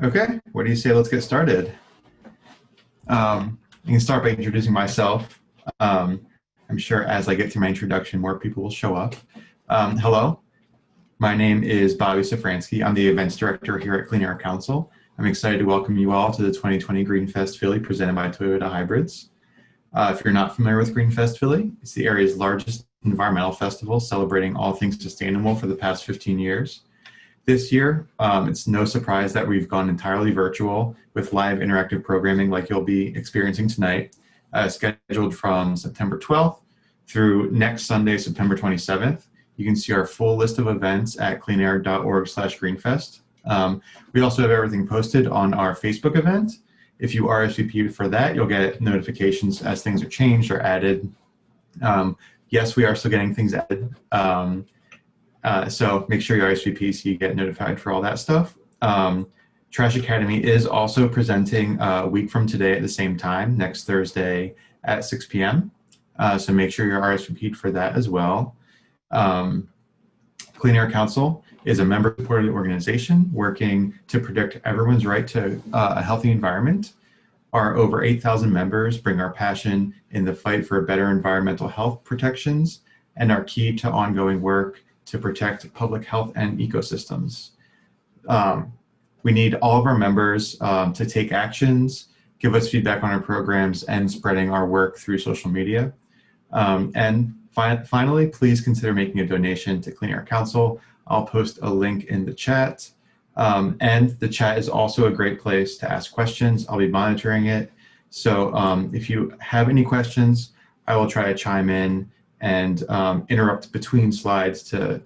Okay, what do you say? Let's get started. I can start by introducing myself. Um, I'm sure as I get through my introduction, more people will show up. Hello, my name is Bobby Safransky. I'm the events director here at Clean Air Council. I'm excited to welcome you all to the 2020 Greenfest Philly presented by Toyota Hybrids. If you're not familiar with Greenfest Philly, it's the area's largest environmental festival celebrating all things sustainable for the past 15 years. This year, it's no surprise that we've gone entirely virtual with live interactive programming like you'll be experiencing tonight, scheduled from September 12th through next Sunday, September 27th. You can see our full list of events at cleanair.org/greenfest. We also have everything posted on our Facebook event. If you RSVP for that, you'll get notifications as things are changed or added. Yes, we are still getting things added. So make sure you RSVP so you get notified for all that stuff. Trash Academy is also presenting a week from today at the same time, next Thursday at 6 p.m. So make sure you're RSVP'd for that as well. Clean Air Council is a member-supported organization working to protect everyone's right to a healthy environment. Our over 8,000 members bring our passion in the fight for better environmental health protections and are key to ongoing work to protect public health and ecosystems. We need all of our members to take actions, give us feedback on our programs, and spreading our work through social media. Finally, please consider making a donation to Clean Air Council. I'll post a link in the chat. And the chat is also a great place to ask questions. I'll be monitoring it. So if you have any questions, I will try to chime in and interrupt between slides to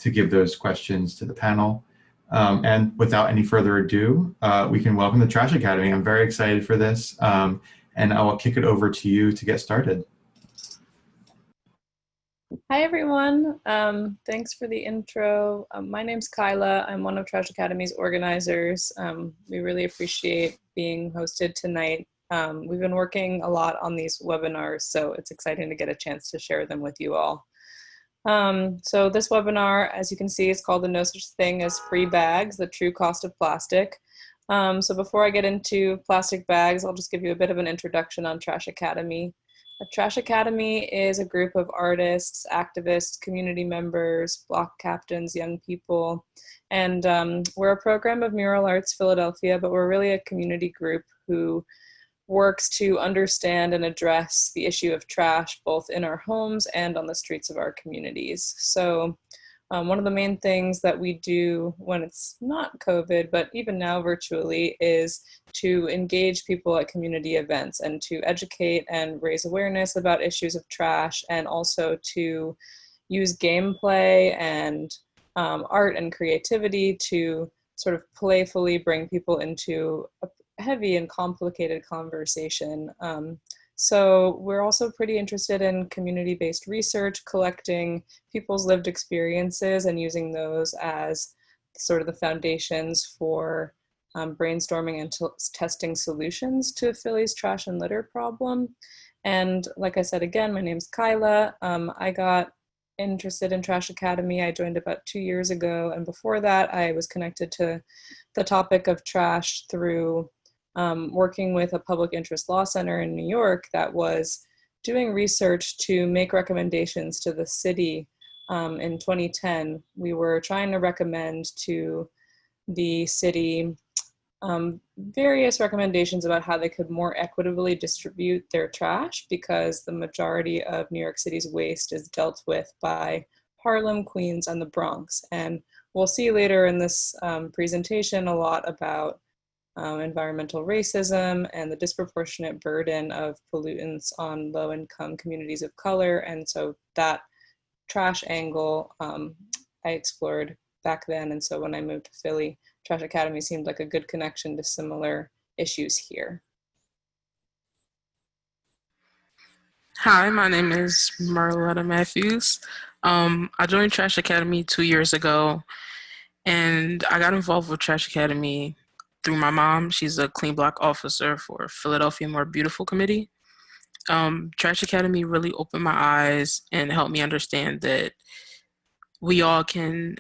give those questions to the panel. And without any further ado, we can welcome the Trash Academy. I'm very excited for this, and I will kick it over to you to get started. Hi, everyone. Thanks for the intro. My name's Kyla. I'm one of Trash Academy's organizers. We really appreciate being hosted tonight. We've been working a lot on these webinars, so it's exciting to get a chance to share them with you all. So this webinar, as you can see, is called The No Such Thing as Free Bags, the True Cost of Plastic. So before I get into plastic bags, I'll just give you a bit of an introduction on Trash Academy. Trash Academy is a group of artists, activists, community members, block captains, young people, and we're a program of Mural Arts Philadelphia, but we're really a community group who works to understand and address the issue of trash both in our homes and on the streets of our communities. So one of the main things that we do when it's not COVID, but even now virtually, is to engage people at community events and to educate and raise awareness about issues of trash, and also to use gameplay and art and creativity to sort of playfully bring people into a heavy and complicated conversation. So we're also pretty interested in community-based research, collecting people's lived experiences and using those as sort of the foundations for brainstorming and testing solutions to Philly's trash and litter problem. And like I said, again, my name's Kyla. I got interested in Trash Academy. I joined about 2 years ago. And before that, I was connected to the topic of trash through working with a public interest law center in New York that was doing research to make recommendations to the city. In 2010, we were trying to recommend to the city various recommendations about how they could more equitably distribute their trash, because the majority of New York City's waste is dealt with by Harlem, Queens, and the Bronx. And we'll see later in this presentation a lot about environmental racism and the disproportionate burden of pollutants on low-income communities of color. And so that trash angle I explored back then. And so when I moved to Philly, Trash Academy seemed like a good connection to similar issues here. Hi, my name is Marletta Matthews. I joined Trash Academy 2 years ago, and I got involved with Trash Academy through my mom. She's a clean block officer for Philadelphia More Beautiful Committee. Trash Academy really opened my eyes and helped me understand that we all can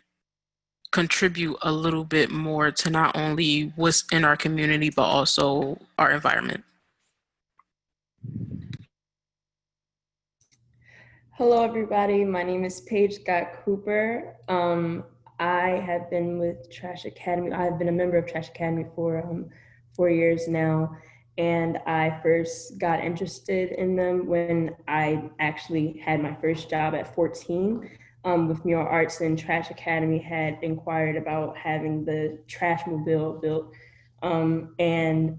contribute a little bit more to not only what's in our community, but also our environment. Hello, everybody. My name is Paige Scott Cooper. I have been with Trash Academy. I've been a member of Trash Academy for 4 years now. And I first got interested in them when I actually had my first job at 14 with Mural Arts, and Trash Academy had inquired about having the trash mobile built. And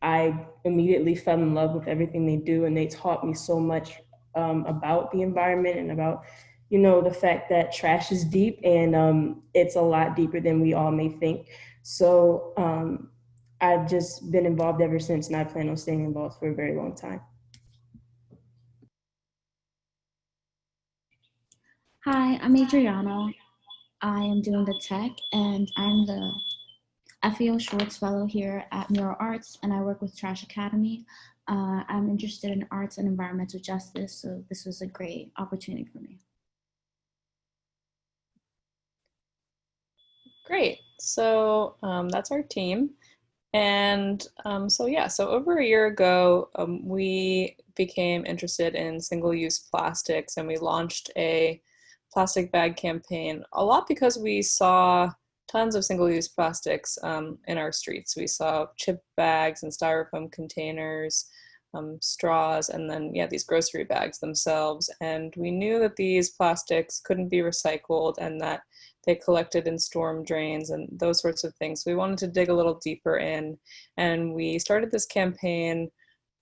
I immediately fell in love with everything they do, and they taught me so much about the environment and about, the fact that trash is deep, and it's a lot deeper than we all may think. So I've just been involved ever since, and I plan on staying involved for a very long time. Hi, I'm Adriana. I am doing the tech, and I'm the FEO Schwartz Fellow here at Mural Arts, and I work with Trash Academy. I'm interested in arts and environmental justice, so this was a great opportunity for me. Great. So that's our team. And so over a year ago, we became interested in single-use plastics, and we launched a plastic bag campaign, a lot because we saw tons of single-use plastics in our streets. We saw chip bags and styrofoam containers, straws, and then, these grocery bags themselves. And we knew that these plastics couldn't be recycled and that they collected in storm drains and those sorts of things. So we wanted to dig a little deeper in, and we started this campaign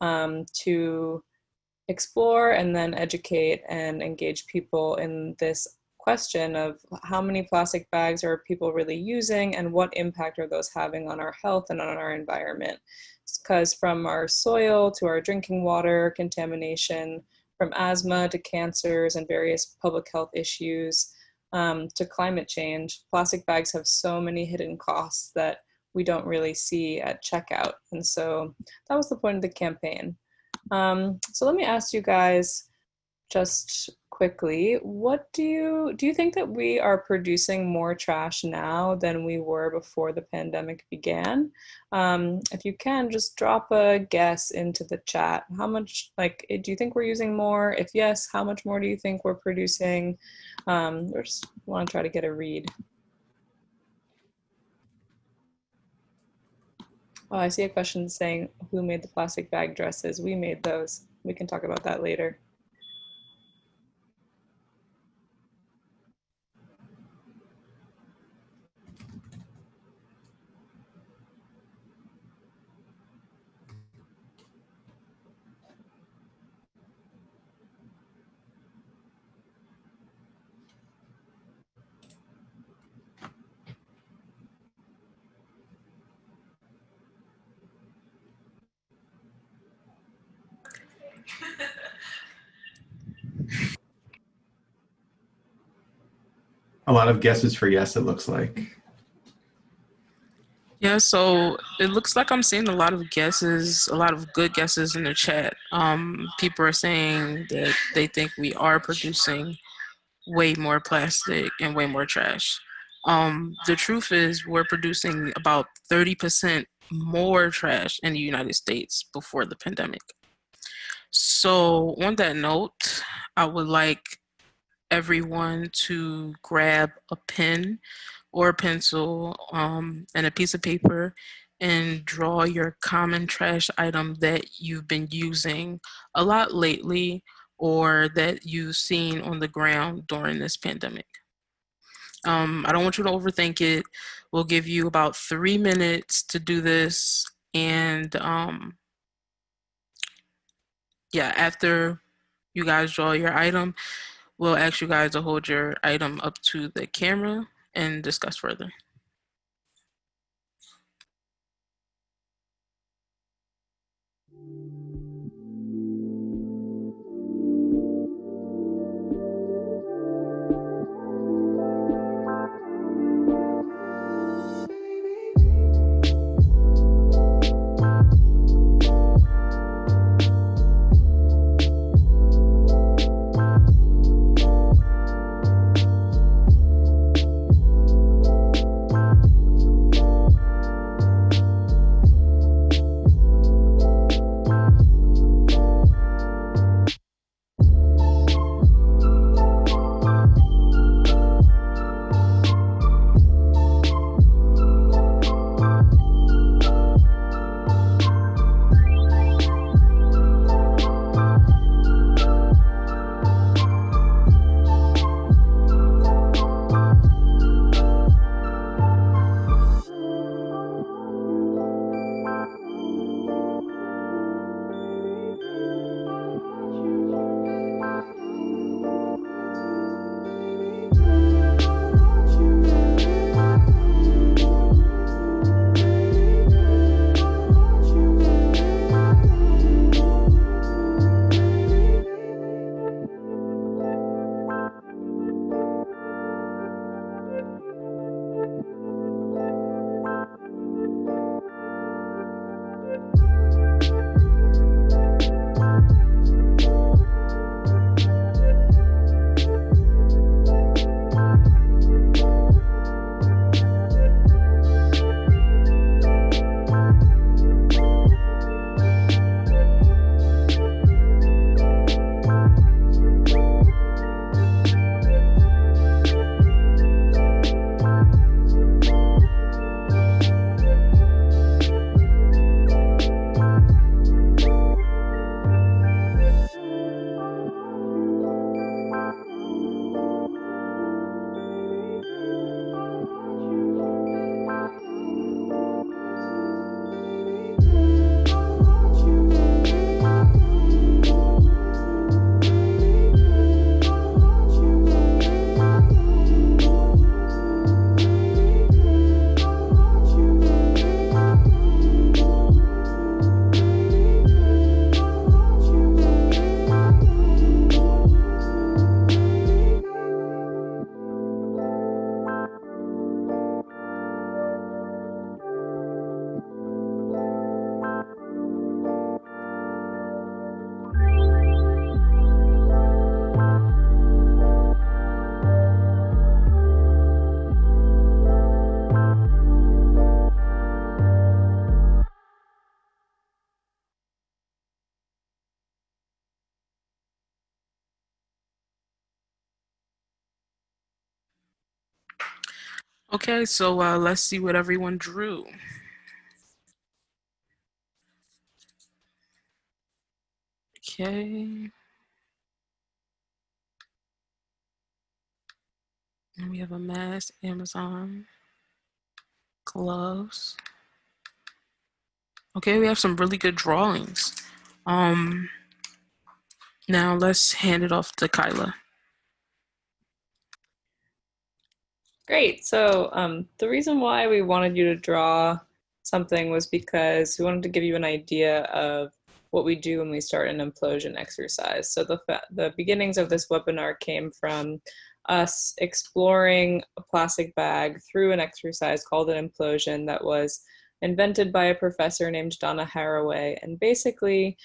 to explore and then educate and engage people in this question of how many plastic bags are people really using and what impact are those having on our health and on our environment. Because from our soil to our drinking water contamination, from asthma to cancers and various public health issues, to climate change, plastic bags have so many hidden costs that we don't really see at checkout. And so that was the point of the campaign. So let me ask you guys just quickly, what do you think that we are producing more trash now than we were before the pandemic began? If you can, just drop a guess into the chat. How much, do you think we're using more? If yes, how much more do you think we're producing? Or just want to try to get a read. Oh, I see a question saying, who made the plastic bag dresses? We made those. We can talk about that later. A lot of guesses for yes, it looks like. Yeah, so it looks like I'm seeing a lot of guesses, a lot of good guesses in the chat. People are saying that they think we are producing way more plastic and way more trash. The truth is we're producing about 30% more trash in the United States before the pandemic. So on that note, I would like everyone to grab a pen or a pencil and a piece of paper and draw your common trash item that you've been using a lot lately or that you've seen on the ground during this pandemic. I don't want you to overthink it. We'll give you about 3 minutes to do this, and after you guys draw your item, we'll ask you guys to hold your item up to the camera and discuss further. Okay, so let's see what everyone drew. Okay. And we have a mask, Amazon, gloves. Okay, we have some really good drawings. Now let's hand it off to Kyla. Great. So the reason why we wanted you to draw something was because we wanted to give you an idea of what we do when we start an implosion exercise. So the beginnings of this webinar came from us exploring a plastic bag through an exercise called an implosion that was invented by a professor named Donna Haraway. And basically,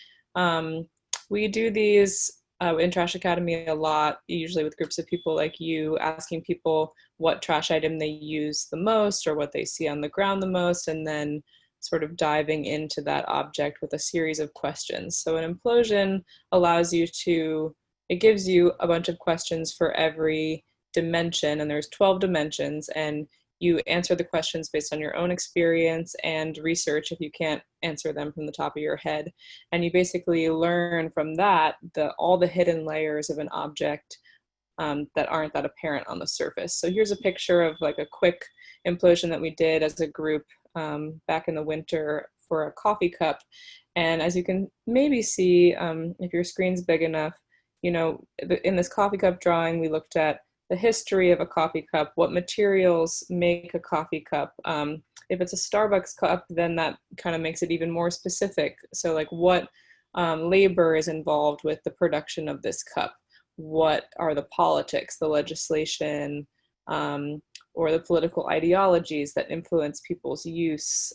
we do these in Trash Academy a lot, usually with groups of people like you, asking people what trash item they use the most or what they see on the ground the most, and then sort of diving into that object with a series of questions. So an implosion allows you to, it gives you a bunch of questions for every dimension, and there's 12 dimensions, and you answer the questions based on your own experience and research if you can't answer them from the top of your head. And you basically learn from that all the hidden layers of an object that aren't that apparent on the surface. So here's a picture of like a quick implosion that we did as a group back in the winter for a coffee cup. And as you can maybe see, if your screen's big enough, you know, in this coffee cup drawing, we looked at the history of a coffee cup, what materials make a coffee cup. If it's a Starbucks cup, then that kind of makes it even more specific. So like what labor is involved with the production of this cup? What are the politics, the legislation, or the political ideologies that influence people's use?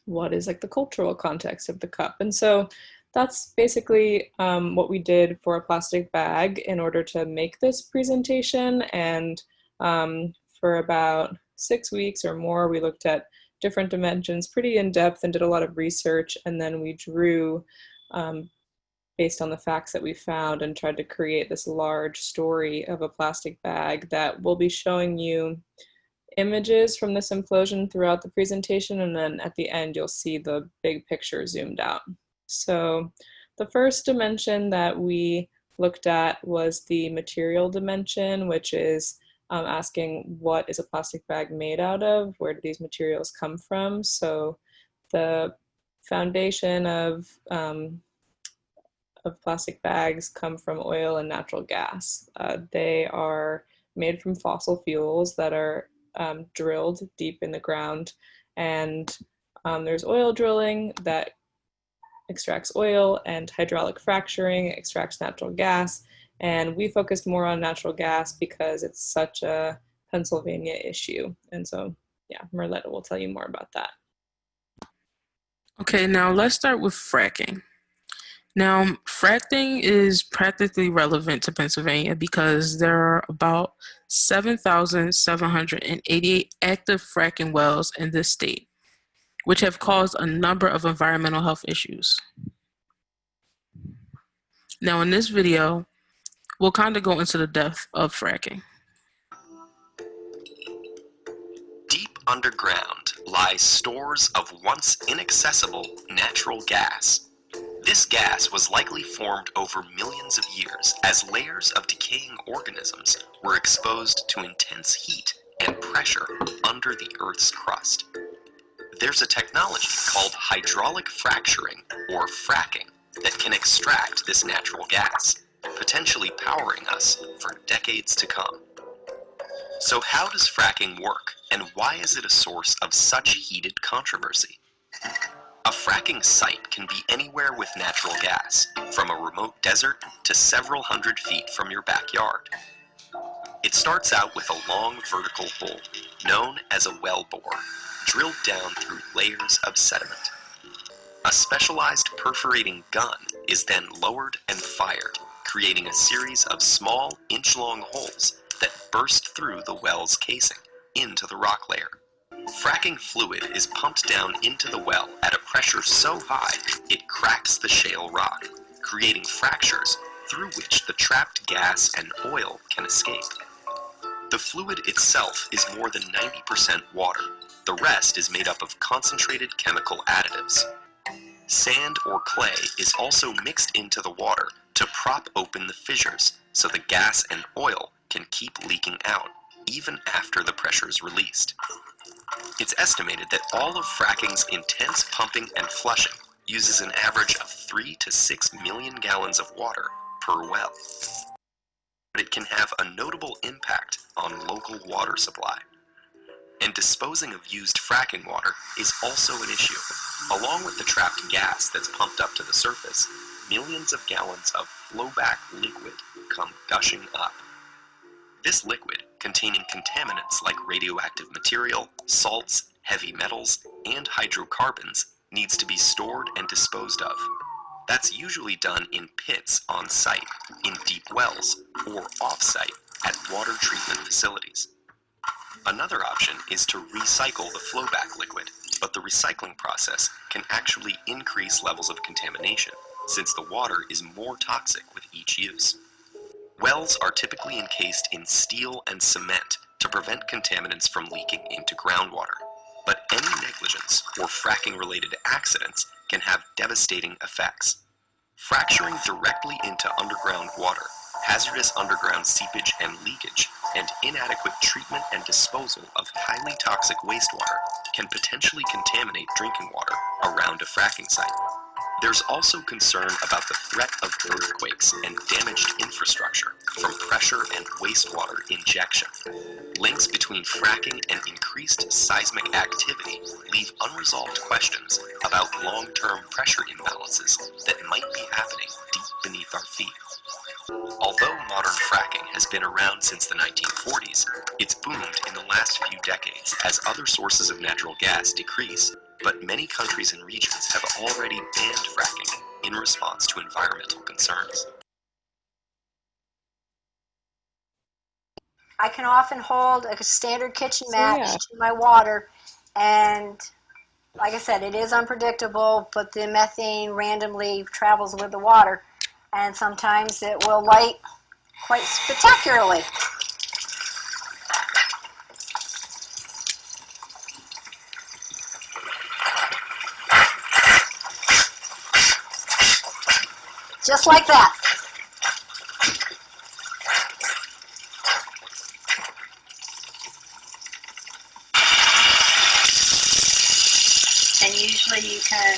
What is like the cultural context of the cup? And so that's basically what we did for a plastic bag in order to make this presentation. And for about 6 weeks or more, we looked at different dimensions pretty in depth and did a lot of research. And then we drew based on the facts that we found and tried to create this large story of a plastic bag that will be showing you images from this implosion throughout the presentation. And then at the end, you'll see the big picture zoomed out. So the first dimension that we looked at was the material dimension, which is asking what is a plastic bag made out of? Where do these materials come from? So the foundation of plastic bags come from oil and natural gas. They are made from fossil fuels that are drilled deep in the ground. And there's oil drilling that extracts oil, and hydraulic fracturing extracts natural gas. And we focused more on natural gas because it's such a Pennsylvania issue. And so, yeah, Merletta will tell you more about that. Okay, now let's start with fracking. Now, fracking is practically relevant to Pennsylvania because there are about 7,788 active fracking wells in this state, which have caused a number of environmental health issues. Now, in this video, we'll kind of go into the depth of fracking. Deep underground lie stores of once inaccessible natural gas. This gas was likely formed over millions of years as layers of decaying organisms were exposed to intense heat and pressure under the Earth's crust. There's a technology called hydraulic fracturing, or fracking, that can extract this natural gas, potentially powering us for decades to come. So how does fracking work, and why is it a source of such heated controversy? A fracking site can be anywhere with natural gas, from a remote desert to several hundred feet from your backyard. It starts out with a long vertical hole, known as a well bore, drilled down through layers of sediment. A specialized perforating gun is then lowered and fired, creating a series of small, inch-long holes that burst through the well's casing into the rock layer. Fracking fluid is pumped down into the well at a pressure so high it cracks the shale rock, creating fractures through which the trapped gas and oil can escape. The fluid itself is more than 90% water. The rest is made up of concentrated chemical additives. Sand or clay is also mixed into the water to prop open the fissures so the gas and oil can keep leaking out, even after the pressure is released. It's estimated that all of fracking's intense pumping and flushing uses an average of 3 to 6 million gallons of water per well. But it can have a notable impact on local water supply. And disposing of used fracking water is also an issue. Along with the trapped gas that's pumped up to the surface, millions of gallons of flowback liquid come gushing up. This liquid, containing contaminants like radioactive material, salts, heavy metals, and hydrocarbons, needs to be stored and disposed of. That's usually done in pits on site, in deep wells, or off-site at water treatment facilities. Another option is to recycle the flowback liquid, but the recycling process can actually increase levels of contamination, since the water is more toxic with each use. Wells are typically encased in steel and cement to prevent contaminants from leaking into groundwater, but any negligence or fracking-related accidents can have devastating effects. Fracturing directly into underground water, hazardous underground seepage and leakage, and inadequate treatment and disposal of highly toxic wastewater can potentially contaminate drinking water around a fracking site. There's also concern about the threat of earthquakes and damaged infrastructure from pressure and wastewater injection. Links between fracking and increased seismic activity leave unresolved questions about long-term pressure imbalances that might be happening deep beneath our feet. Although modern fracking has been around since the 1940s, it's boomed in the last few decades as other sources of natural gas decrease, but many countries and regions have already banned fracking in response to environmental concerns. I can often hold a standard kitchen So, match yeah. to my water, and like I said, it is unpredictable, but the methane randomly travels with the water, and sometimes it will light quite spectacularly. Just like that. And usually you can,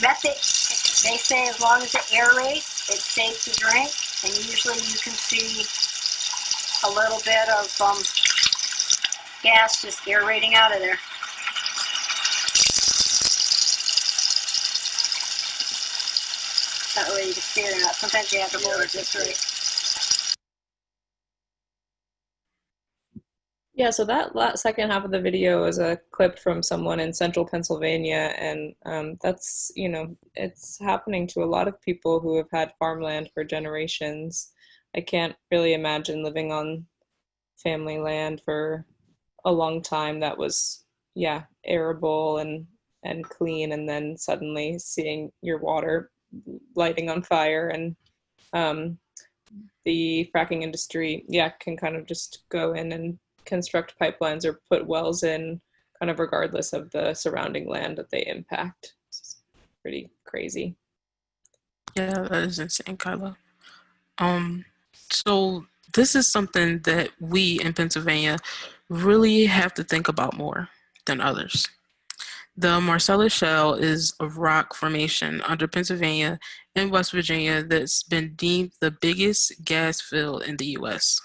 methane, they say as long as it aerates, it's safe to drink. And usually you can see a little bit of gas just aerating out of there. Not really you can see it or not. Sometimes you have to hold it just right. Yeah, so that second half of the video is a clip from someone in central Pennsylvania, and that's, it's happening to a lot of people who have had farmland for generations. I can't really imagine living on family land for a long time that was, arable and clean, and then suddenly seeing your water lighting on fire. And the fracking industry, can kind of just go in and construct pipelines or put wells in kind of regardless of the surrounding land that they impact. It's pretty crazy. Yeah, that is insane, Kyla. So this is something that we in Pennsylvania really have to think about more than others. The Marcellus Shale is a rock formation under Pennsylvania and West Virginia that's been deemed the biggest gas field in the U.S.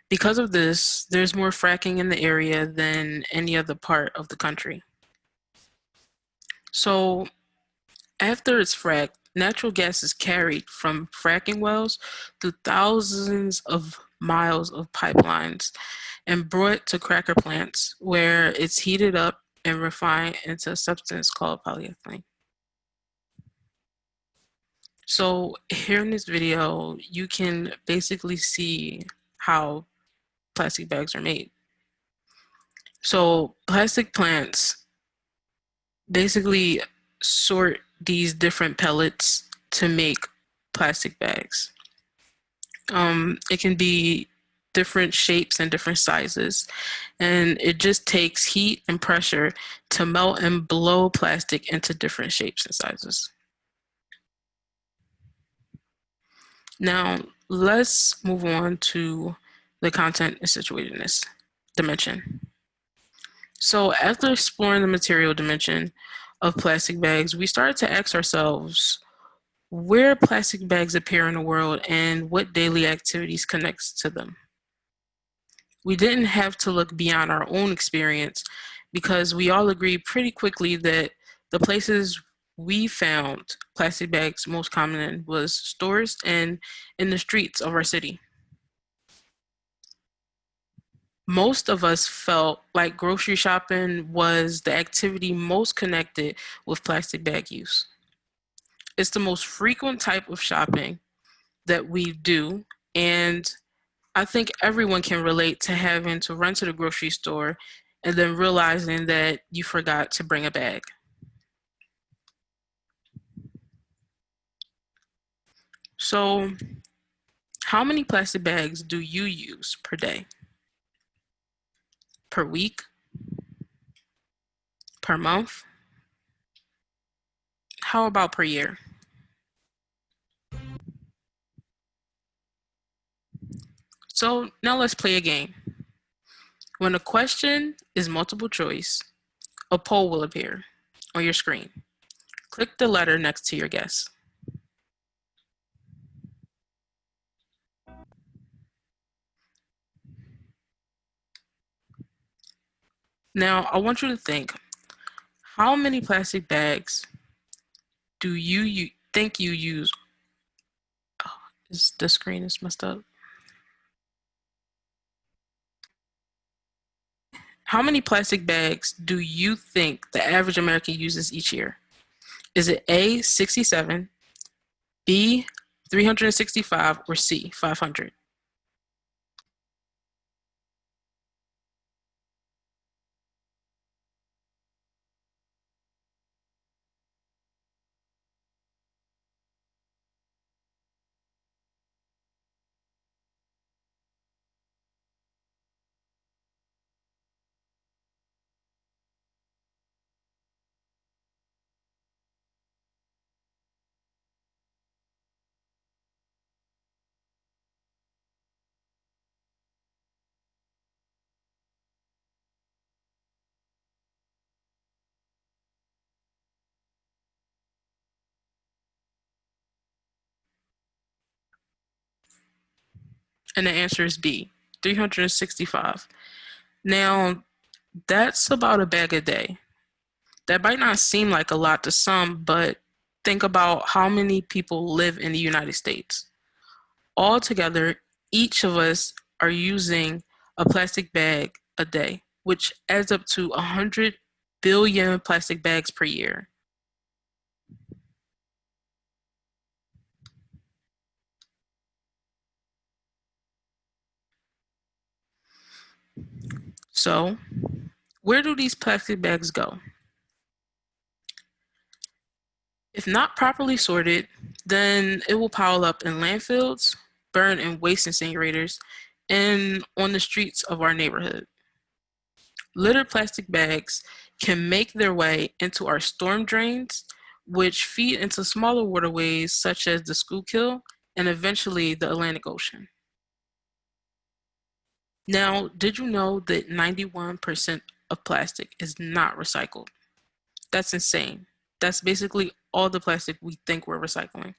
Because of this, there's more fracking in the area than any other part of the country. So after it's fracked, natural gas is carried from fracking wells through thousands of miles of pipelines and brought to cracker plants where it's heated up and refined into a substance called polyethylene. So here in this video, you can basically see how plastic bags are made. So plastic plants basically sort these different pellets to make plastic bags. It can be different shapes and different sizes. And it just takes heat and pressure to melt and blow plastic into different shapes and sizes. Now, let's move on to the content and situatedness dimension. So after exploring the material dimension of plastic bags, we started to ask ourselves where plastic bags appear in the world and what daily activities connects to them. We didn't have to look beyond our own experience because we all agreed pretty quickly that the places we found plastic bags most common in was stores and in the streets of our city. Most of us felt like grocery shopping was the activity most connected with plastic bag use. It's the most frequent type of shopping that we do, and I think everyone can relate to having to run to the grocery store and then realizing that you forgot to bring a bag. So, how many plastic bags do you use per day? Per week? Per month? How about per year? So now let's play a game. When a question is multiple choice, a poll will appear on your screen. Click the letter next to your guess. Now, I want you to think, how many plastic bags do you think you use? Oh, the screen is messed up. How many plastic bags do you think the average American uses each year? Is it A, 67, B, 365, or C, 500? And the answer is B, 365. Now, that's about a bag a day. That might not seem like a lot to some, but think about how many people live in the United States. Altogether, each of us are using a plastic bag a day, which adds up to 100 billion plastic bags per year. So, where do these plastic bags go? If not properly sorted, then it will pile up in landfills, burn in waste incinerators, and on the streets of our neighborhood. Littered plastic bags can make their way into our storm drains, which feed into smaller waterways such as the Schuylkill and eventually the Atlantic Ocean. Now, did you know that 91% of plastic is not recycled? That's insane. That's basically all the plastic we think we're recycling.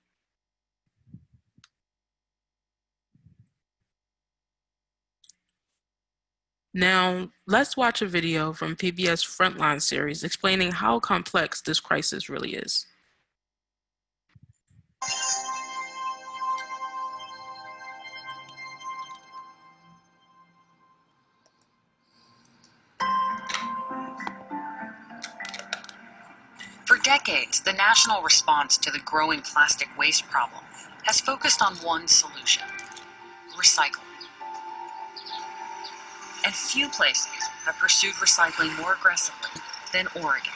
Now, let's watch a video from PBS Frontline series explaining how complex this crisis really is. For decades, the national response to the growing plastic waste problem has focused on one solution: recycling. And few places have pursued recycling more aggressively than Oregon.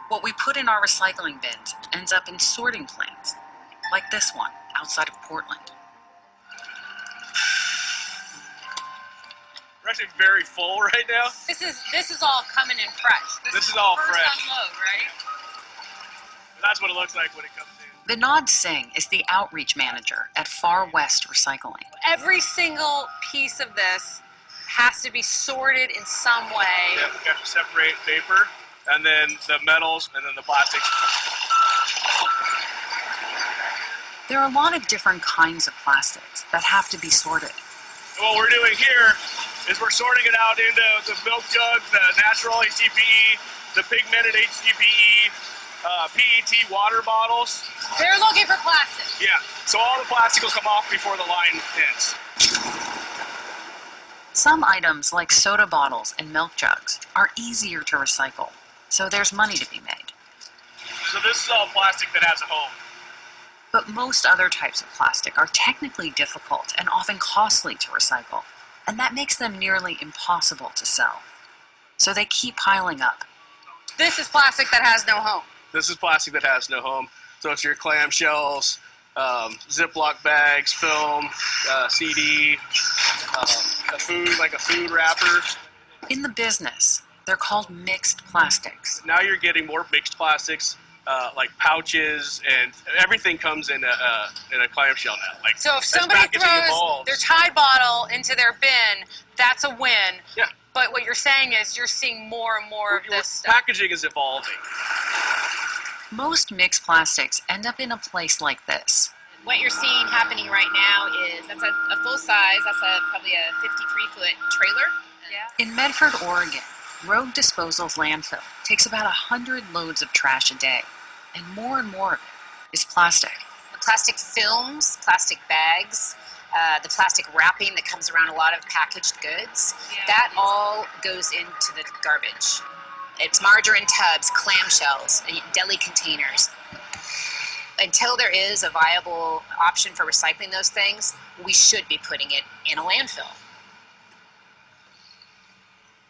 What we put in our recycling bins ends up in sorting plants, like this one outside of Portland. actually very full right now. This is all coming in fresh. This is all first fresh. Unload, right? That's what it looks like when it comes in. Vinod Singh is the outreach manager at Far West Recycling. Every single piece of this has to be sorted in some way. Yeah, we have to separate paper, and then the metals, and then the plastics. There are a lot of different kinds of plastics that have to be sorted. What we're doing here is we're sorting it out into the milk jug, the natural HDPE, the pigmented HDPE, PET water bottles. They're looking for plastic. Yeah, so all the plastic will come off before the line ends. Some items, like soda bottles and milk jugs, are easier to recycle, so there's money to be made. So this is all plastic that has a home. But most other types of plastic are technically difficult and often costly to recycle, and that makes them nearly impossible to sell. So they keep piling up. This is plastic that has no home. This is plastic that has no home. So it's your clamshells, Ziploc bags, film, CD, a food wrapper. In the business, they're called mixed plastics. Now you're getting more mixed plastics, like pouches, and everything comes in a clamshell now. Like, So if somebody throws their Tide bottle into their bin, that's a win. Yeah. But what you're saying is you're seeing more and more of this stuff. Packaging is evolving. Most mixed plastics end up in a place like this. What you're seeing happening right now is that's a full size, that's probably a 53-foot trailer. Yeah. In Medford, Oregon, road disposal's landfill takes about 100 loads of trash a day, and more of it is plastic. The plastic films, plastic bags, the plastic wrapping that comes around a lot of packaged goods, that all goes into the garbage. It's margarine tubs, clamshells, deli containers. Until there is a viable option for recycling those things, we should be putting it in a landfill.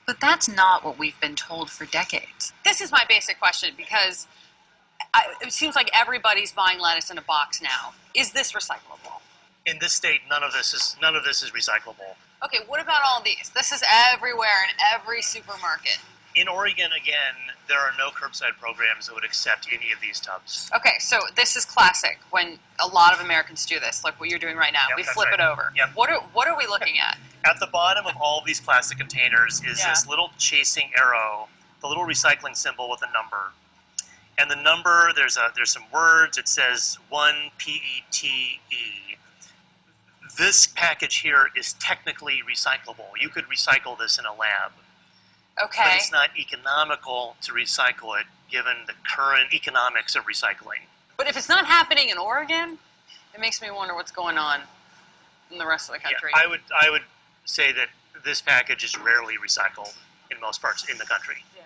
But that's not what we've been told for decades. This is my basic question, because it seems like everybody's buying lettuce in a box now. Is this recyclable? In this state, none of this is recyclable. Okay, what about all these? This is everywhere in every supermarket. In Oregon, again, there are no curbside programs that would accept any of these tubs. Okay, so this is classic when a lot of Americans do this, like what you're doing right now. Yep, we that's flip right. it over. Yep. What are we looking at? At the bottom of all these plastic containers is this little chasing arrow, the little recycling symbol with a number. And the number, there's some words. It says 1 PETE. This package here is technically recyclable. You could recycle this in a lab. Okay. But it's not economical to recycle it given the current economics of recycling. But if it's not happening in Oregon, it makes me wonder what's going on in the rest of the country. Yeah, I would say that this package is rarely recycled in most parts in the country. Yeah.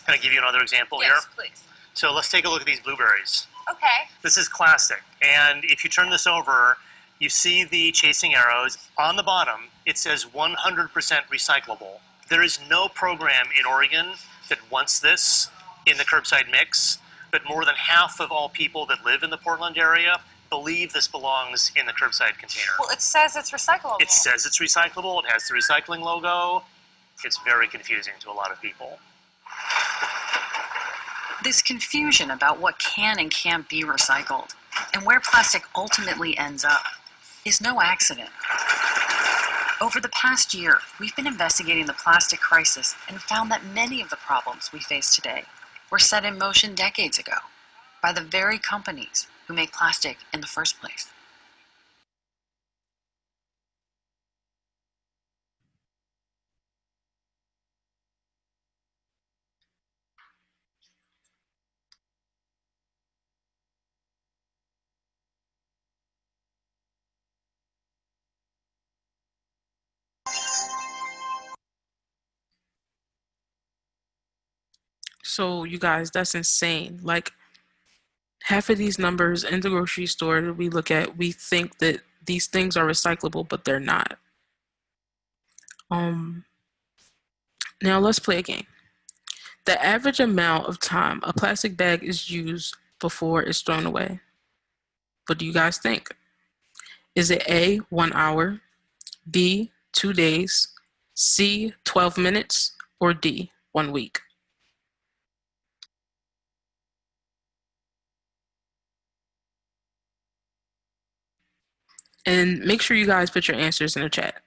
Can I give you another example here? Yes, please. So let's take a look at these blueberries. Okay. This is classic, and if you turn this over, you see the chasing arrows. On the bottom, it says 100% recyclable. There is no program in Oregon that wants this in the curbside mix, but more than half of all people that live in the Portland area believe this belongs in the curbside container. Well, it says it's recyclable. It says it's recyclable. It has the recycling logo. It's very confusing to a lot of people. This confusion about what can and can't be recycled, and where plastic ultimately ends up, is no accident. Over the past year, we've been investigating the plastic crisis and found that many of the problems we face today were set in motion decades ago by the very companies who make plastic in the first place. So you guys, that's insane. Like, half of these numbers in the grocery store that we look at, we think that these things are recyclable, but they're not. Now let's play a game. The average amount of time a plastic bag is used before it's thrown away. What do you guys think? Is it A, 1 hour, B, 2 days, C, 12 minutes, or D, 1 week? And make sure you guys put your answers in the chat.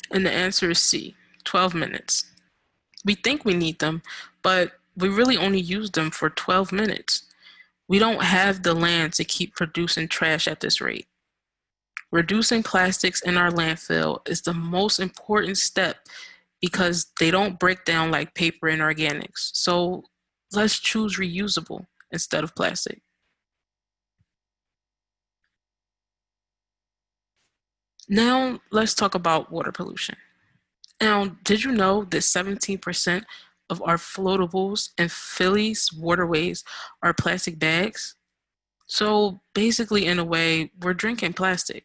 And the answer is C, 12 minutes. We think we need them, but we really only use them for 12 minutes. We don't have the land to keep producing trash at this rate. Reducing plastics in our landfill is the most important step because they don't break down like paper and organics. So let's choose reusable instead of plastic. Now let's talk about water pollution. Now, did you know that 17% of our floatables in Philly's waterways are plastic bags? So basically, in a way, we're drinking plastic.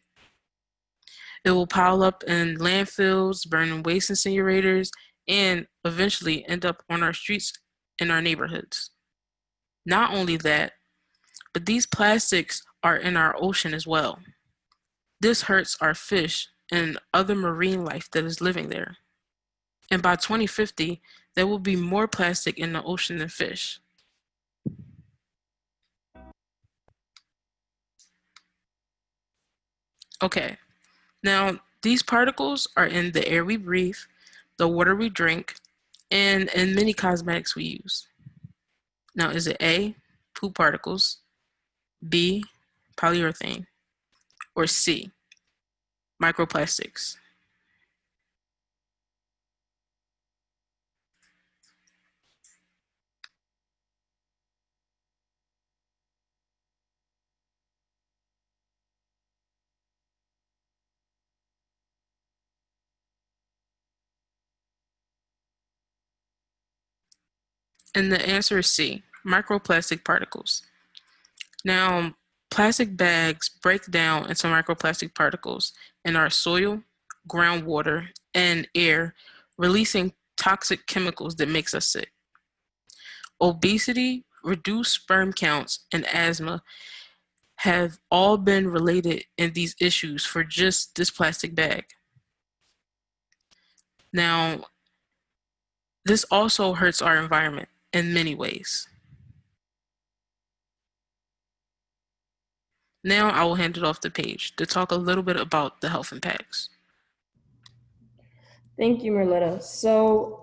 It will pile up in landfills, burn in waste incinerators, and eventually end up on our streets in our neighborhoods. Not only that, but these plastics are in our ocean as well. This hurts our fish and other marine life that is living there. And by 2050, there will be more plastic in the ocean than fish. Okay, now these particles are in the air we breathe, the water we drink, and in many cosmetics we use. Now, is it A, poop particles, B, polyurethane, or C, microplastics? And the answer is C, microplastic particles. Now, plastic bags break down into microplastic particles in our soil, groundwater, and air, releasing toxic chemicals that makes us sick. Obesity, reduced sperm counts, and asthma have all been related in these issues for just this plastic bag. Now, this also hurts our environment in many ways. Now I will hand it off to Paige to talk a little bit about the health impacts. Thank you, Merletta. So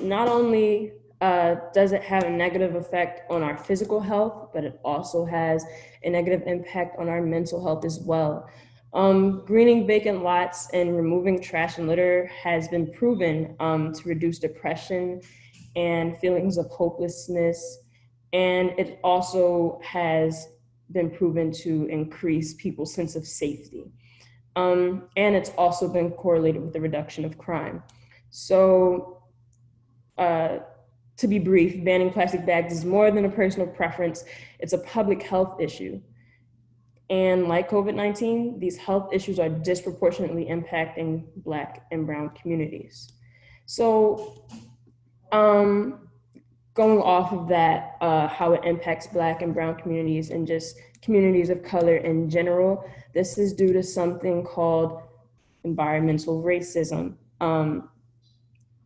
not only does it have a negative effect on our physical health, but it also has a negative impact on our mental health as well. Greening vacant lots and removing trash and litter has been proven to reduce depression and feelings of hopelessness. And it also has been proven to increase people's sense of safety. And it's also been correlated with the reduction of crime. So to be brief, banning plastic bags is more than a personal preference. It's a public health issue. And like COVID-19, these health issues are disproportionately impacting Black and Brown communities. So going off of that, how it impacts Black and Brown communities and just communities of color in general, this is due to something called environmental racism.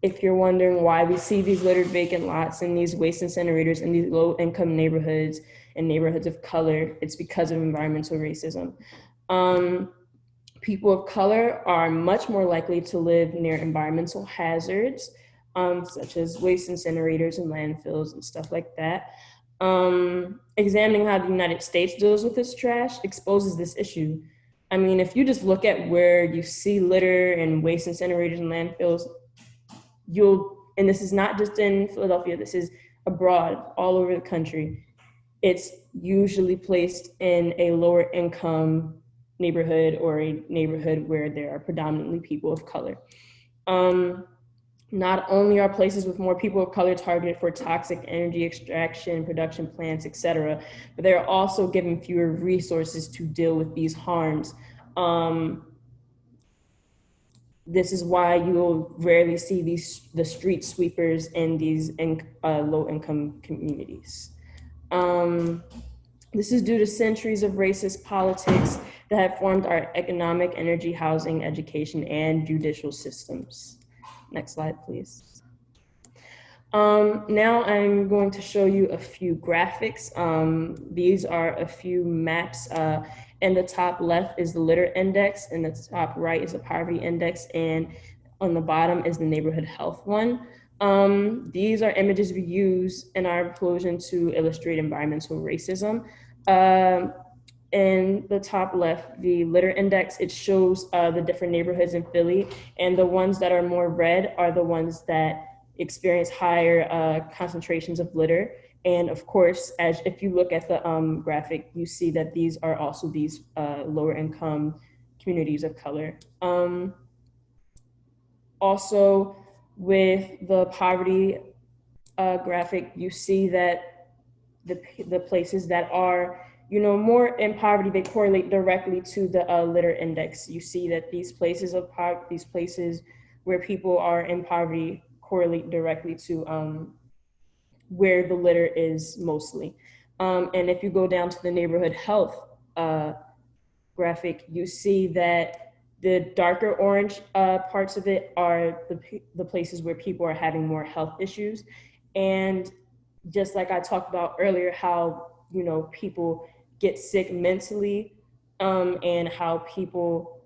If you're wondering why we see these littered vacant lots and these waste incinerators in these low-income neighborhoods and neighborhoods of color, it's because of environmental racism. People of color are much more likely to live near environmental hazards, such as waste incinerators and landfills and stuff like that. Examining how the United States deals with this trash exposes this issue. I mean, if you just look at where you see litter and waste incinerators and landfills, and this is not just in Philadelphia, this is abroad, all over the country, it's usually placed in a lower income neighborhood or a neighborhood where there are predominantly people of color. Not only are places with more people of color targeted for toxic energy extraction, production plants, etc., but they're also given fewer resources to deal with these harms. This is why you'll rarely see the street sweepers in these low-income communities. This is due to centuries of racist politics that have formed our economic, energy, housing, education, and judicial systems. Next slide, please. Now I'm going to show you a few graphics. These are a few maps. In the top left is the litter index, and the top right is the poverty index, and on the bottom is the neighborhood health one. These are images we use in our Implosion to illustrate environmental racism. In the top left, the litter index, it shows the different neighborhoods in Philly, and the ones that are more red are the ones that experience higher concentrations of litter. And of course, as if you look at the graphic, you see that these are also these lower income communities of color. Also, with the poverty graphic, you see that the places that are more in poverty, they correlate directly to the litter index. You see that these places where people are in poverty correlate directly to where the litter is mostly. And if you go down to the neighborhood health graphic, you see that the darker orange parts of it are the places where people are having more health issues. And just like I talked about earlier, how people get sick mentally, and how people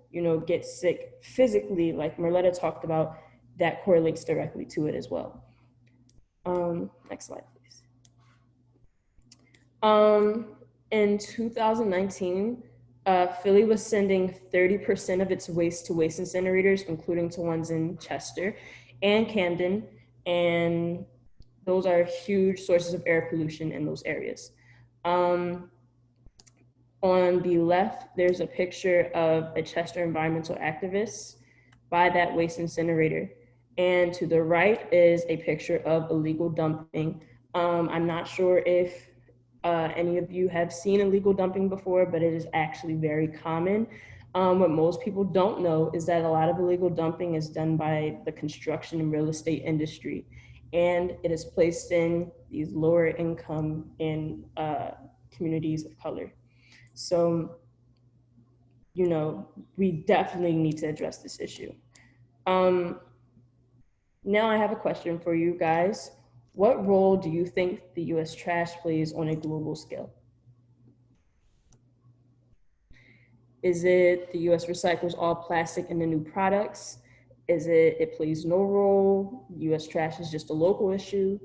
get sick physically, like Marletta talked about, that correlates directly to it as well. Next slide, please. In 2019, Philly was sending 30% of its waste to waste incinerators, including to ones in Chester and Camden, and those are huge sources of air pollution in those areas. On the left, there's a picture of a Chester environmental activist by that waste incinerator. And to the right is a picture of illegal dumping. I'm not sure if any of you have seen illegal dumping before, but it is actually very common. What most people don't know is that a lot of illegal dumping is done by the construction and real estate industry. And it is placed in these lower income and communities of color. So, we definitely need to address this issue. Now I have a question for you guys. What role do you think the US trash plays on a global scale? Is it the US recycles all plastic into new products? Is it plays no role, US trash is just a local issue?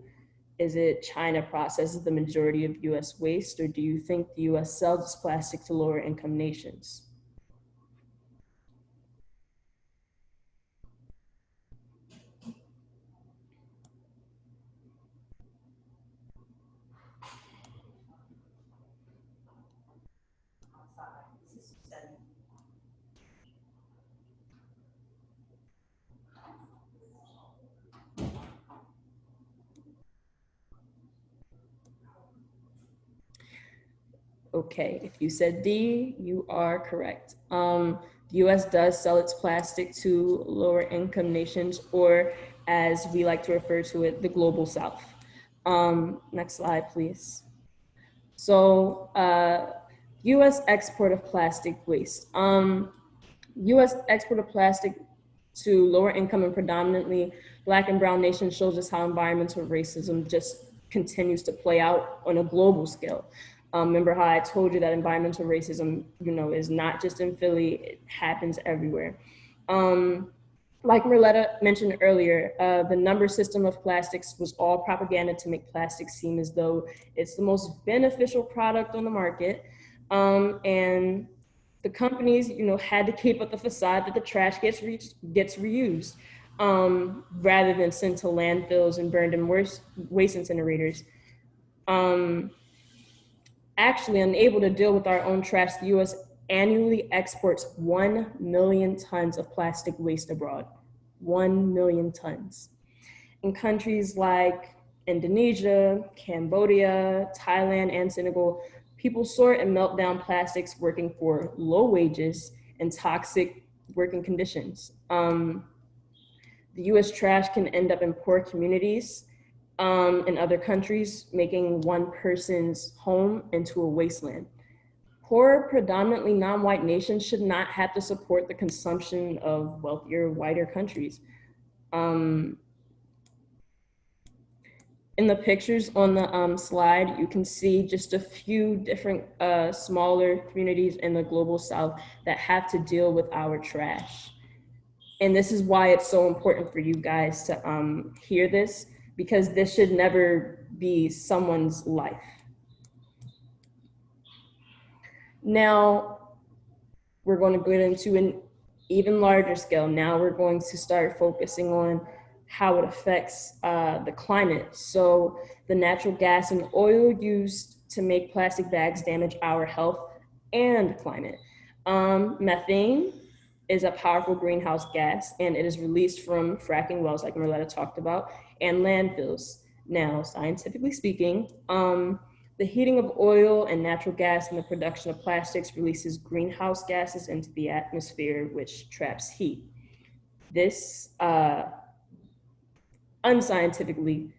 Is it China processes the majority of US waste, or do you think the US sells its plastic to lower income nations? Okay, if you said D, you are correct. The US does sell its plastic to lower income nations, or as we like to refer to it, the global South. Next slide, please. So, US export of plastic waste. US export of plastic to lower income and predominantly Black and brown nations shows us how environmental racism just continues to play out on a global scale. Remember how I told you that environmental racism, is not just in Philly, it happens everywhere. Like Marletta mentioned earlier, the number system of plastics was all propaganda to make plastics seem as though it's the most beneficial product on the market. And the companies, had to keep up the facade that the trash gets reused, rather than sent to landfills and burned in waste incinerators. Actually unable to deal with our own trash, the US annually exports 1 million tons of plastic waste abroad. 1 million tons. In countries like Indonesia, Cambodia, Thailand, and Senegal, people sort and melt down plastics working for low wages and toxic working conditions. The US trash can end up in poor communities in other countries, making one person's home into a wasteland. Poor, predominantly non-white nations should not have to support the consumption of wealthier, whiter countries. In the pictures on the slide, you can see just a few different smaller communities in the global South that have to deal with our trash. And this is why it's so important for you guys to hear this, because this should never be someone's life. Now, we're going to get into an even larger scale. Now we're going to start focusing on how it affects the climate. So the natural gas and oil used to make plastic bags damage our health and climate. Methane is a powerful greenhouse gas, and it is released from fracking wells, like Marletta talked about, and landfills. Now, scientifically speaking, the heating of oil and natural gas and the production of plastics releases greenhouse gases into the atmosphere, which traps heat. This, unscientifically,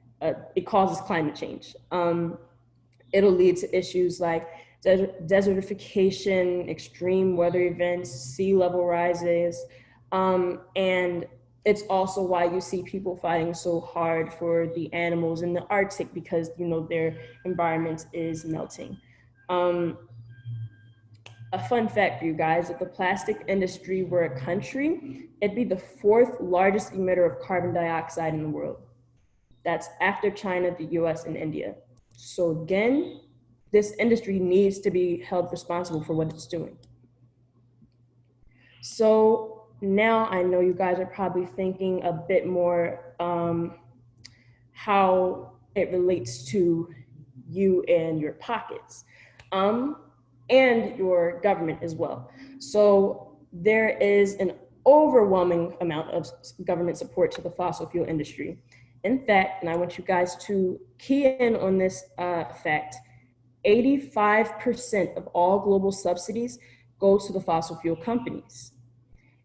it causes climate change. It'll lead to issues like desertification, extreme weather events, sea level rises, and it's also why you see people fighting so hard for the animals in the Arctic, because their environment is melting. A fun fact for you guys: if the plastic industry were a country, it'd be the 4th largest emitter of carbon dioxide in the world. That's after China, the US, and India. So again, this industry needs to be held responsible for what it's doing. So now I know you guys are probably thinking a bit more how it relates to you and your pockets, and your government as well. So there is an overwhelming amount of government support to the fossil fuel industry. In fact, and I want you guys to key in on this fact, 85% of all global subsidies go to the fossil fuel companies.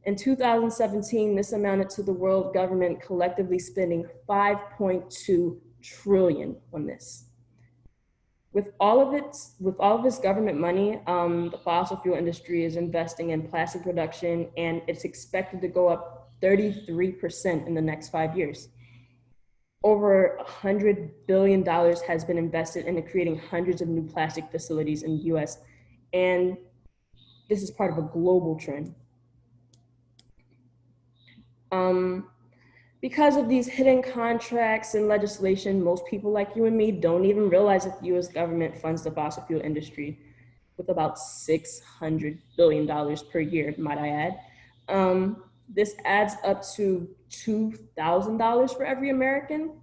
In 2017, this amounted to the world government collectively spending $5.2 trillion on this. With all of this government money, the fossil fuel industry is investing in plastic production, and it's expected to go up 33% in the next 5 years. Over $100 billion has been invested into creating hundreds of new plastic facilities in the US, and this is part of a global trend. Because of these hidden contracts and legislation, most people like you and me don't even realize that the US government funds the fossil fuel industry with about $600 billion per year, might I add. This adds up to $2,000 for every American.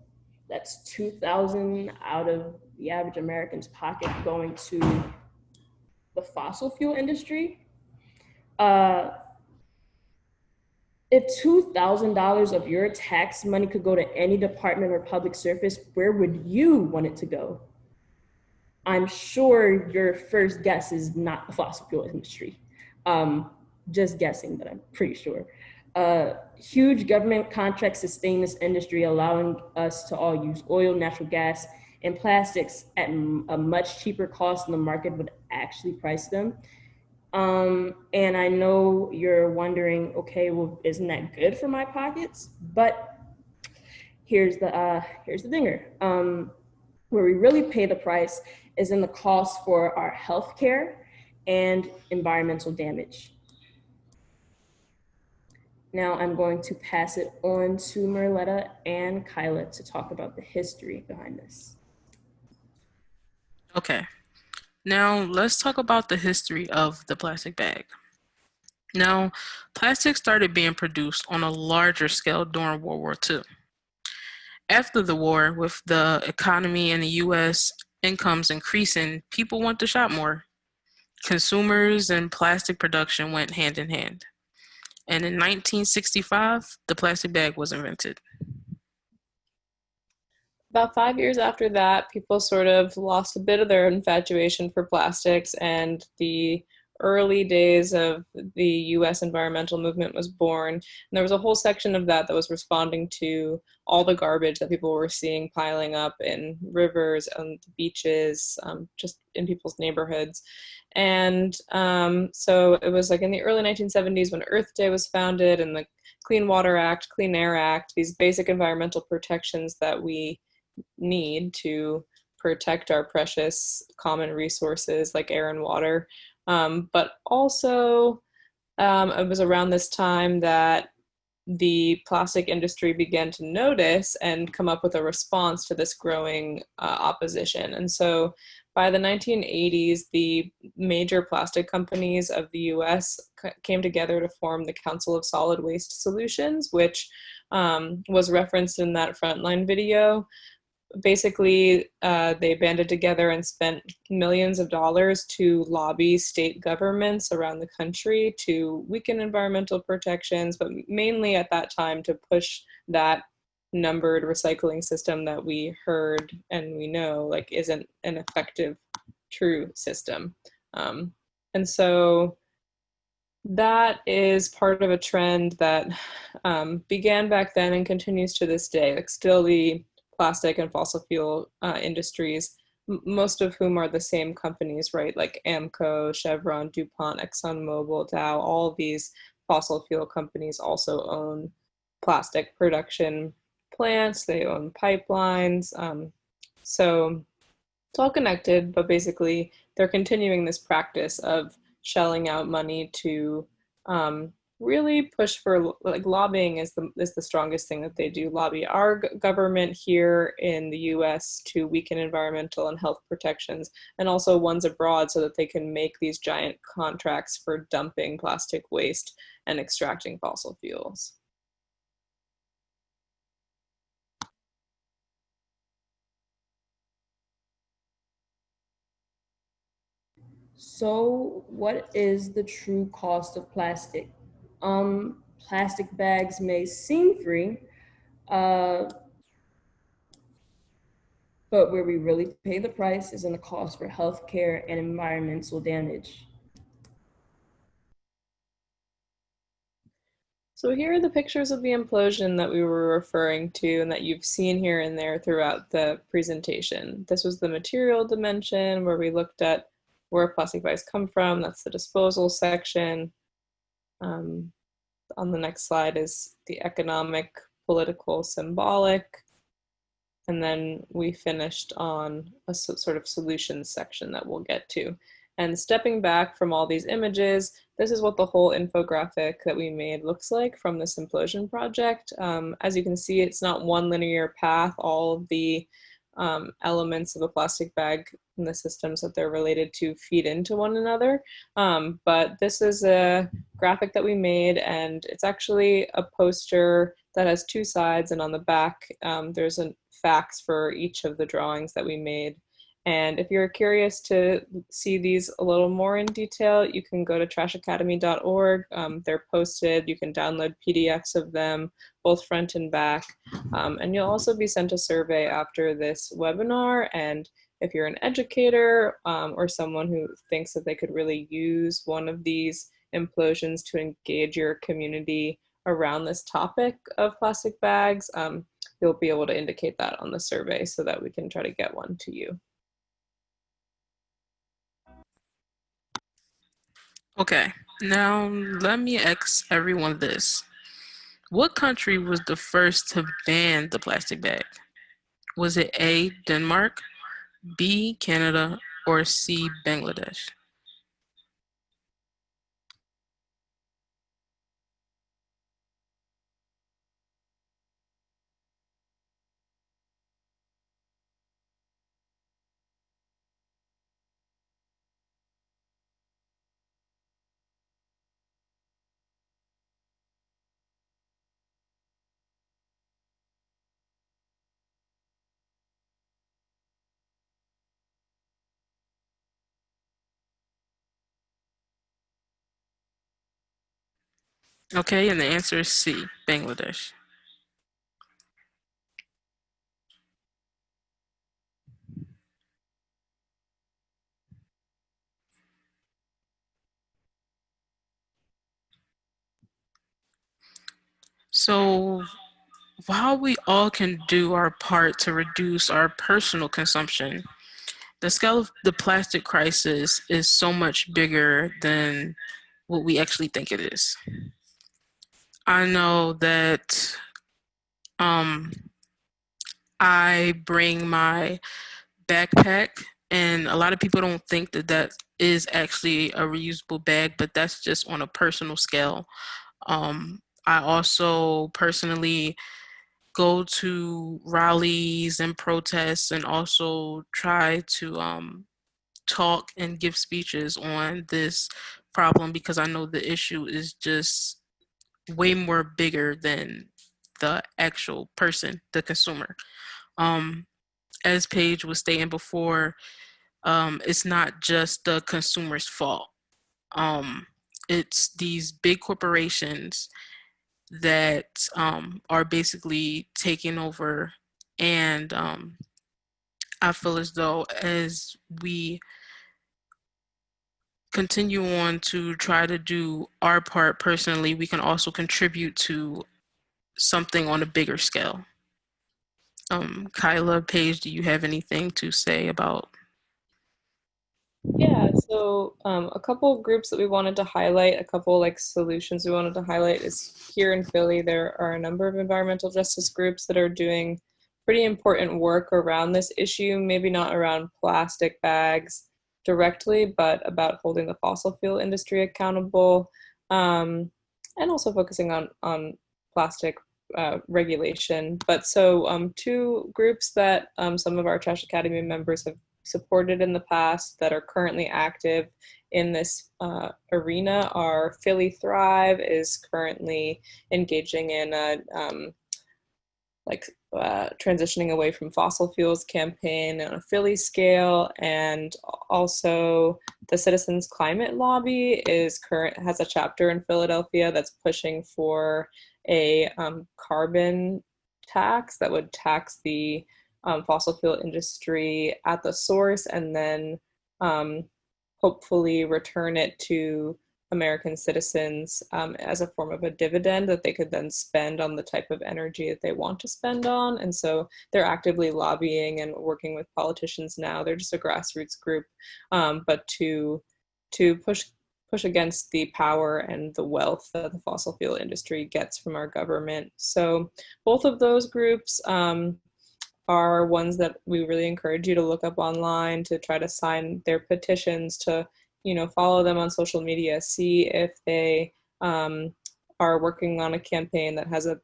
That's $2,000 out of the average American's pocket going to the fossil fuel industry. If $2,000 of your tax money could go to any department or public service, where would you want it to go? I'm sure your first guess is not the fossil fuel industry. Just guessing, but I'm pretty sure. Huge government contracts sustain this industry, allowing us to all use oil, natural gas, and plastics at a much cheaper cost than the market would actually price them. And I know you're wondering, okay, well, isn't that good for my pockets? But here's the dinger. Where we really pay the price is in the cost for our healthcare and environmental damage. Now I'm going to pass it on to Marletta and Kyla to talk about the history behind this. Okay, now let's talk about the history of the plastic bag. Now, plastic started being produced on a larger scale during World War II. After the war, with the economy in the US incomes increasing, people want to shop more. Consumers and plastic production went hand in hand. And in 1965, the plastic bag was invented. About 5 years after that, people sort of lost a bit of their infatuation for plastics, and the early days of the US environmental movement was born. And there was a whole section of that that was responding to all the garbage that people were seeing piling up in rivers and beaches, just in people's neighborhoods. And so it was like in the early 1970s when Earth Day was founded, and the Clean Water Act, Clean Air Act, these basic environmental protections that we need to protect our precious common resources like air and water. But also, it was around this time that the plastic industry began to notice and come up with a response to this growing opposition. And so by the 1980s, the major plastic companies of the US came together to form the Council of Solid Waste Solutions, which was referenced in that Frontline video. Basically, they banded together and spent millions of dollars to lobby state governments around the country to weaken environmental protections, but mainly at that time to push that numbered recycling system that we heard and we know like isn't an effective, true system. And so that is part of a trend that began back then and continues to this day. Like still the plastic and fossil fuel industries, most of whom are the same companies, right? Like Amco, Chevron, DuPont, ExxonMobil, Dow, all of these fossil fuel companies also own plastic production plants, they own pipelines. So it's all connected, but basically they're continuing this practice of shelling out money to really push for, like, lobbying is the strongest thing that they do. Lobby our government here in the US to weaken environmental and health protections, and also ones abroad so that they can make these giant contracts for dumping plastic waste and extracting fossil fuels. So what is the true cost of plastic? Plastic bags may seem free, but where we really pay the price is in the cost for healthcare and environmental damage. So here are the pictures of the implosion that we were referring to and that you've seen here and there throughout the presentation. This was the material dimension where we looked at where plastic bags come from. That's the disposal section. On the next slide is the economic, political, symbolic. And then we finished on a sort of solutions section that we'll get to. And stepping back from all these images, this is what the whole infographic that we made looks like from this Implosion project. As you can see, it's not one linear path. All of the elements of a plastic bag and the systems that they're related to feed into one another. But this is a graphic that we made, and it's actually a poster that has two sides, and on the back there's a facts for each of the drawings that we made. And if you're curious to see these a little more in detail, you can go to trashacademy.org. They're posted. You can download PDFs of them, both front and back. And you'll also be sent a survey after this webinar. And if you're an educator or someone who thinks that they could really use one of these implosions to engage your community around this topic of plastic bags, you'll be able to indicate that on the survey so that we can try to get one to you. Okay, now let me ask everyone this. What country was the first to ban the plastic bag? Was it A, Denmark, B, Canada, or C, Bangladesh? Okay, and the answer is C, Bangladesh. So while we all can do our part to reduce our personal consumption, the scale of the plastic crisis is so much bigger than what we actually think it is. I know that um, I bring my backpack, and a lot of people don't think that that is actually a reusable bag, but that's just on a personal scale. I also personally go to rallies and protests and also try to talk and give speeches on this problem because I know the issue is just way more bigger than the actual person, the consumer. Um, as Paige was stating before, it's not just the consumer's fault. Um, it's these big corporations that are basically taking over. And I feel as though as we continue on to try to do our part personally, we can also contribute to something on a bigger scale. Kyla, Paige, do you have anything to say about? Yeah, so a couple of groups that we wanted to highlight, a couple like solutions we wanted to highlight is here in Philly, there are a number of environmental justice groups that are doing pretty important work around this issue, maybe not around plastic bags directly, but about holding the fossil fuel industry accountable, and also focusing on plastic regulation. But so two groups that some of our Trash Academy members have supported in the past that are currently active in this arena are Philly Thrive is currently engaging in a transitioning away from fossil fuels campaign on a Philly scale, and also the Citizens Climate Lobby has a chapter in Philadelphia that's pushing for a carbon tax that would tax the fossil fuel industry at the source and then hopefully return it to American citizens as a form of a dividend that they could then spend on the type of energy that they want to spend on. And so they're actively lobbying and working with politicians now. They're just a grassroots group, but to push against the power and the wealth that the fossil fuel industry gets from our government. So both of those groups are ones that we really encourage you to look up online, to try to sign their petitions, to follow them on social media, see if they are working on a campaign that has a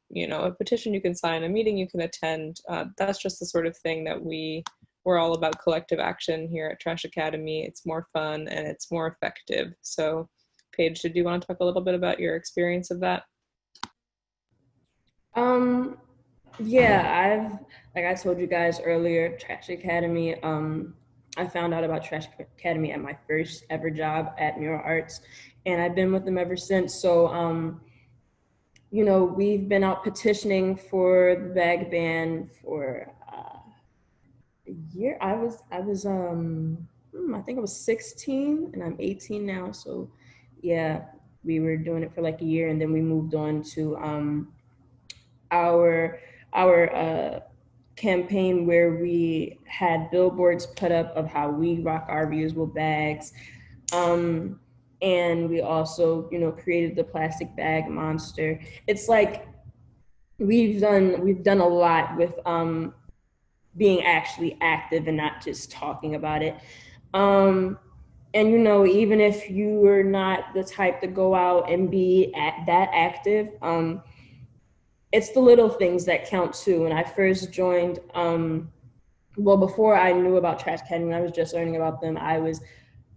petition you can sign, a meeting you can attend. That's just the sort of thing that we're all about collective action here at Trash Academy. It's more fun and it's more effective. So Paige, did you want to talk a little bit about your experience of that? Yeah, like I told you guys earlier, Trash Academy, I found out about Trash Academy at my first ever job at Mural Arts, and I've been with them ever since. So, we've been out petitioning for the bag ban for a year. I think I was 16 and I'm 18 now. So yeah, we were doing it for like a year, and then we moved on to our campaign where we had billboards put up of how we rock our reusable bags. And we also, created the plastic bag monster. It's like we've done a lot with being actually active and not just talking about it. And even if you are not the type to go out and be that active, it's the little things that count too. When I first joined, before I knew about Trash Academy, I was just learning about them, I was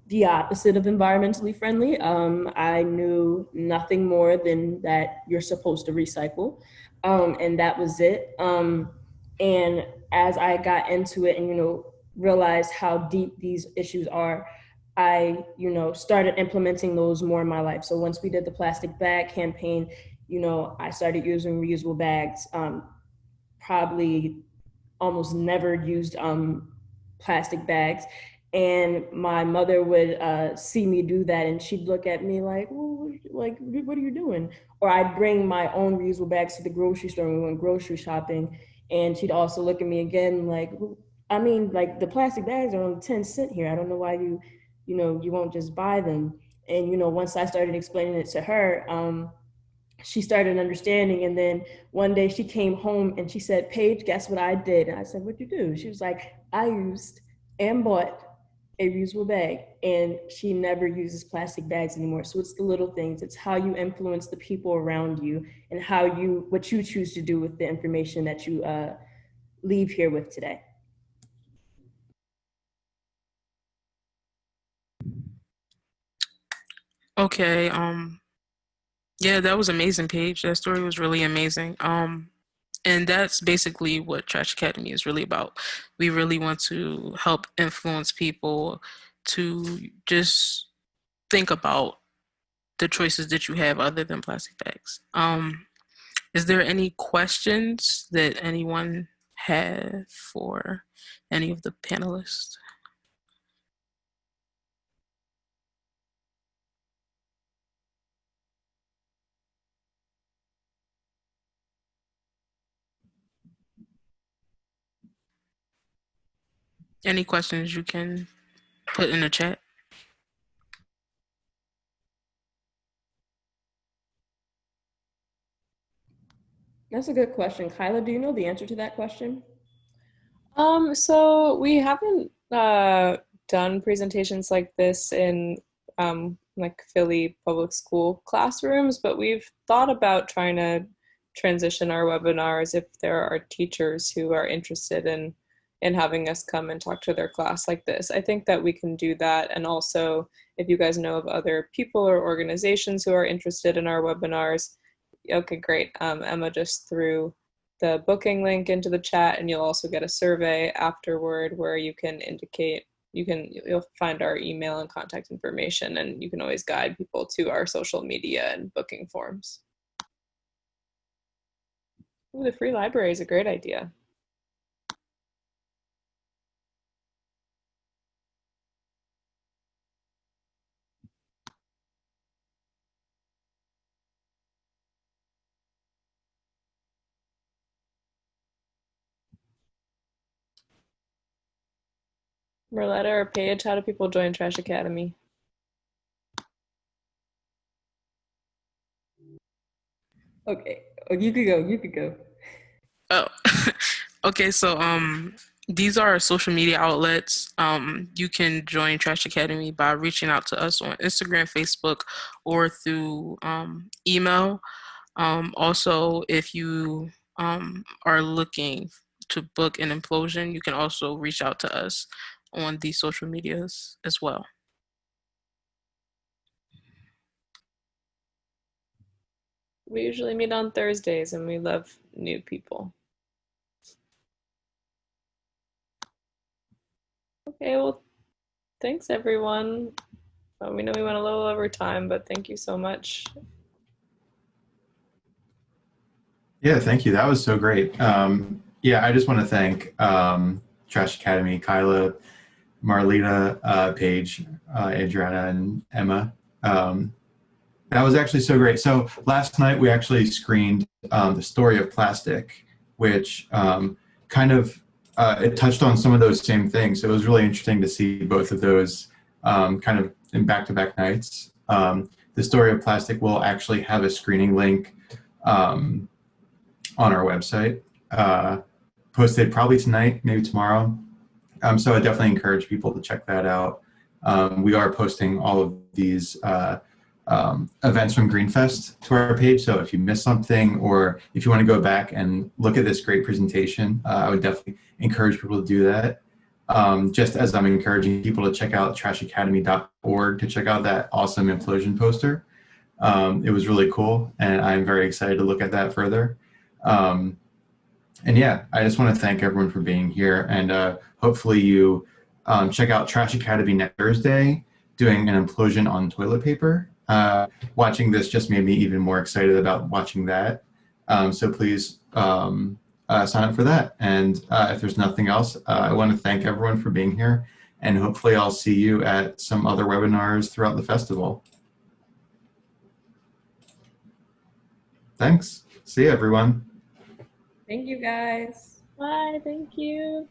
the opposite of environmentally friendly. I knew nothing more than that you're supposed to recycle, and that was it. And as I got into it and, realized how deep these issues are, I, started implementing those more in my life. So once we did the plastic bag campaign, I started using reusable bags. Probably almost never used plastic bags. And my mother would see me do that, and she'd look at me like, well, what are you doing? Or I'd bring my own reusable bags to the grocery store when we went grocery shopping, and she'd also look at me again like, I mean, like the plastic bags are only 10 cents here. I don't know why you won't just buy them. And once I started explaining it to her, she started understanding. And then one day she came home and she said, Paige, guess what I did? And I said, what'd you do? She was like, I used and bought a reusable bag, and she never uses plastic bags anymore. So it's the little things. It's how you influence the people around you and what you choose to do with the information that you leave here with today. Okay. Yeah, that was amazing, Paige. That story was really amazing. And that's basically what Trash Academy is really about. We really want to help influence people to just think about the choices that you have other than plastic bags. Is there any questions that anyone have for any of the panelists? Any questions you can put in the chat? That's a good question. Kyla, do you know the answer to that question? So we haven't done presentations like this in like Philly public school classrooms, but we've thought about trying to transition our webinars if there are teachers who are interested in having us come and talk to their class like this. I think that we can do that. And also, if you guys know of other people or organizations who are interested in our webinars, okay, great. Emma just threw the booking link into the chat, and you'll also get a survey afterward where you can indicate, you'll find our email and contact information, and you can always guide people to our social media and booking forms. Ooh, the free library is a great idea. Merletta or Paige, how do people join Trash Academy? Okay, oh, you could go. Oh, okay. So these are our social media outlets. You can join Trash Academy by reaching out to us on Instagram, Facebook, or through email. Also, if you are looking to book an Implosion, you can also reach out to us on these social medias as well. We usually meet on Thursdays, and we love new people. Okay, well, thanks everyone. We know we went a little over time, but thank you so much. Yeah, thank you. That was so great. Yeah, I just want to thank Trash Academy, Kyla, Marlita, Paige, Adriana, and Emma. That was actually so great. So last night we actually screened The Story of Plastic, which kind of it touched on some of those same things. So it was really interesting to see both of those kind of in back-to-back nights. The Story of Plastic will actually have a screening link on our website, posted probably tonight, maybe tomorrow. So I definitely encourage people to check that out. We are posting all of these events from Greenfest to our page. So if you missed something, or if you want to go back and look at this great presentation, I would definitely encourage people to do that. Just as I'm encouraging people to check out trashacademy.org to check out that awesome Implosion poster. It was really cool, and I'm very excited to look at that further. And yeah, I just want to thank everyone for being here, and hopefully you check out Trash Academy next Thursday, doing an Implosion on toilet paper. Watching this just made me even more excited about watching that. So please sign up for that. And if there's nothing else, I want to thank everyone for being here. and hopefully I'll see you at some other webinars throughout the festival. Thanks. See you, everyone. Thank you, guys. Bye. Thank you.